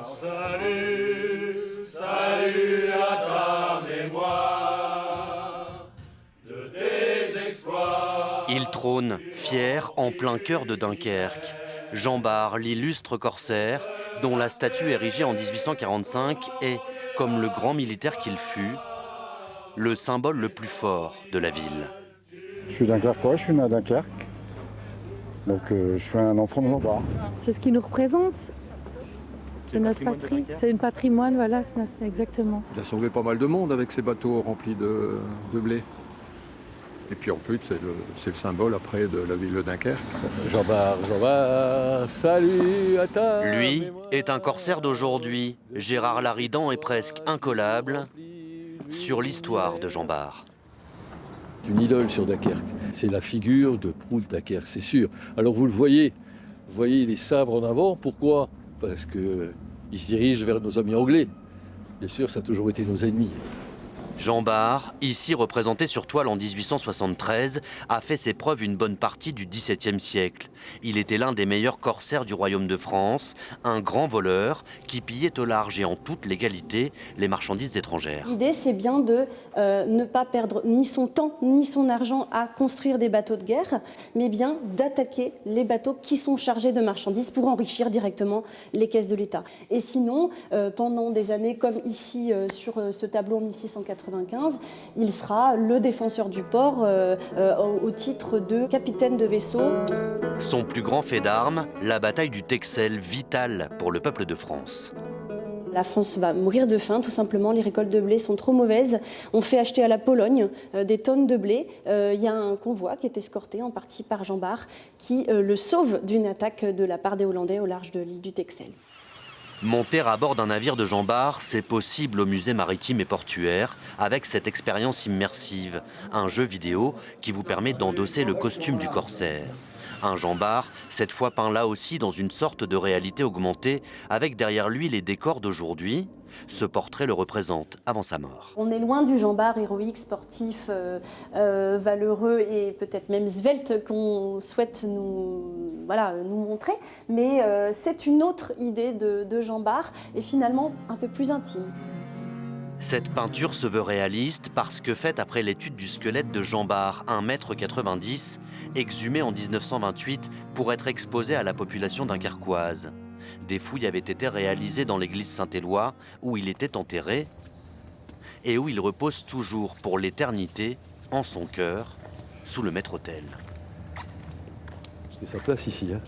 Salut, salut à ta mémoire de tes exploits. Il trône, fier, en plein cœur de Dunkerque. Jean Bart, l'illustre corsaire, dont la statue érigée en 1845 est, comme le grand militaire qu'il fut, le symbole le plus fort de la ville. Je suis dunkerquois, je suis né à Dunkerque. Donc je suis un enfant de Jean Bart. C'est ce qui nous représente. C'est notre patrie. C'est une patrimoine, voilà, exactement. Il a sauvé pas mal de monde avec ses bateaux remplis de blé. Et puis en plus, c'est le symbole après de la ville de Dunkerque. Jean Bart, salut à ta Lui mémoire. est un corsaire d'aujourd'hui. Gérard Laridan est presque incollable sur l'histoire de Jean Bart. Une idole sur Dunkerque. C'est la figure de proue de Dunkerque, c'est sûr. Alors vous voyez les sabres en avant. Pourquoi? Parce qu'ils se dirigent vers nos amis anglais. Bien sûr, ça a toujours été nos ennemis. Jean Bart, ici représenté sur toile en 1873, a fait ses preuves une bonne partie du XVIIe siècle. Il était l'un des meilleurs corsaires du royaume de France, un grand voleur qui pillait au large et en toute légalité les marchandises étrangères. L'idée, c'est bien de ne pas perdre ni son temps ni son argent à construire des bateaux de guerre, mais bien d'attaquer les bateaux qui sont chargés de marchandises pour enrichir directement les caisses de l'État. Et sinon, pendant des années comme ici sur ce tableau en 1695, il sera le défenseur du port au titre de capitaine de vaisseau. Son plus grand fait d'armes, la bataille du Texel, vitale pour le peuple de France. La France va mourir de faim, tout simplement. Les récoltes de blé sont trop mauvaises. On fait acheter à la Pologne des tonnes de blé. Il y a un convoi qui est escorté en partie par Jean Bart qui le sauve d'une attaque de la part des Hollandais au large de l'île du Texel. Monter à bord d'un navire de Jean Bart, c'est possible au musée maritime et portuaire avec cette expérience immersive, un jeu vidéo qui vous permet d'endosser le costume du corsaire. Un Jean Bart, cette fois peint là aussi dans une sorte de réalité augmentée, avec derrière lui les décors d'aujourd'hui. Ce portrait le représente avant sa mort. On est loin du Jean Bart héroïque, sportif, valeureux et peut-être même svelte qu'on souhaite nous montrer. Mais c'est une autre idée de Jean Bart et finalement un peu plus intime. Cette peinture se veut réaliste parce que faite après l'étude du squelette de Jean Bart, 1,90 m, exhumé en 1928 pour être exposé à la population dunkerquoise. Des fouilles avaient été réalisées dans l'église Saint-Éloi, où il était enterré, et où il repose toujours pour l'éternité, en son cœur, sous le maître-autel. C'est sa place ici. Hein.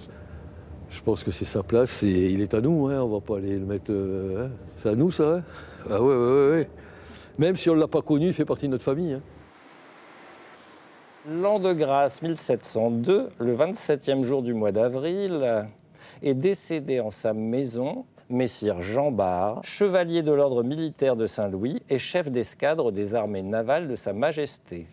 Je pense que c'est sa place et il est à nous. Hein. On va pas aller le mettre. Hein. C'est à nous, ça. Hein. Ah ouais. Même si on ne l'a pas connu, il fait partie de notre famille. Hein. L'an de grâce 1702, le 27e jour du mois d'avril, est décédé en sa maison Messire Jean Bart, chevalier de l'ordre militaire de Saint-Louis et chef d'escadre des armées navales de Sa Majesté.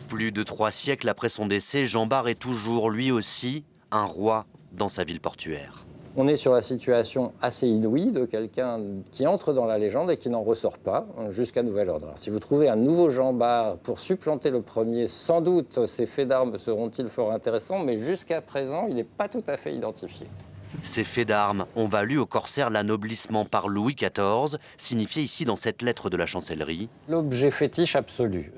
Plus de 3 siècles après son décès, Jean Bart est toujours, lui aussi, un roi dans sa ville portuaire. On est sur la situation assez inouïe de quelqu'un qui entre dans la légende et qui n'en ressort pas jusqu'à nouvel ordre. Alors, si vous trouvez un nouveau Jean Bart pour supplanter le premier, sans doute ces faits d'armes seront-ils fort intéressants, mais jusqu'à présent, il n'est pas tout à fait identifié. Ces faits d'armes ont valu au corsaire l'anoblissement par Louis XIV, signifié ici dans cette lettre de la chancellerie. L'objet fétiche absolu.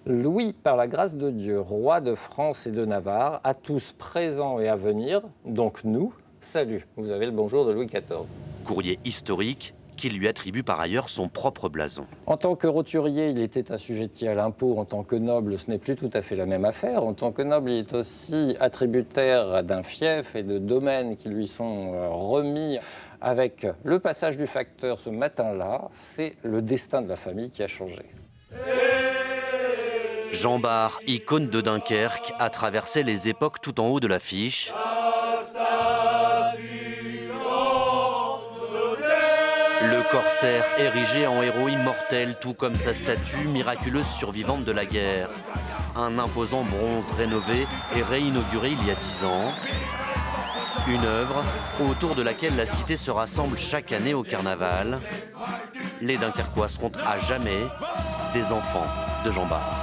Louis, par la grâce de Dieu, roi de France et de Navarre, à tous présents et à venir, donc nous, salut, vous avez le bonjour de Louis XIV. Courrier historique qui lui attribue par ailleurs son propre blason. En tant que roturier, il était assujetti à l'impôt. En tant que noble, ce n'est plus tout à fait la même affaire. En tant que noble, il est aussi attributaire d'un fief et de domaines qui lui sont remis. Avec le passage du facteur ce matin-là, c'est le destin de la famille qui a changé. Jean Bart, icône de Dunkerque, a traversé les époques tout en haut de l'affiche. Le corsaire érigé en héros immortel, tout comme sa statue miraculeuse survivante de la guerre. Un imposant bronze rénové et réinauguré il y a 10 ans. Une œuvre autour de laquelle la cité se rassemble chaque année au carnaval. Les Dunkerquois seront à jamais des enfants de Jean Bart.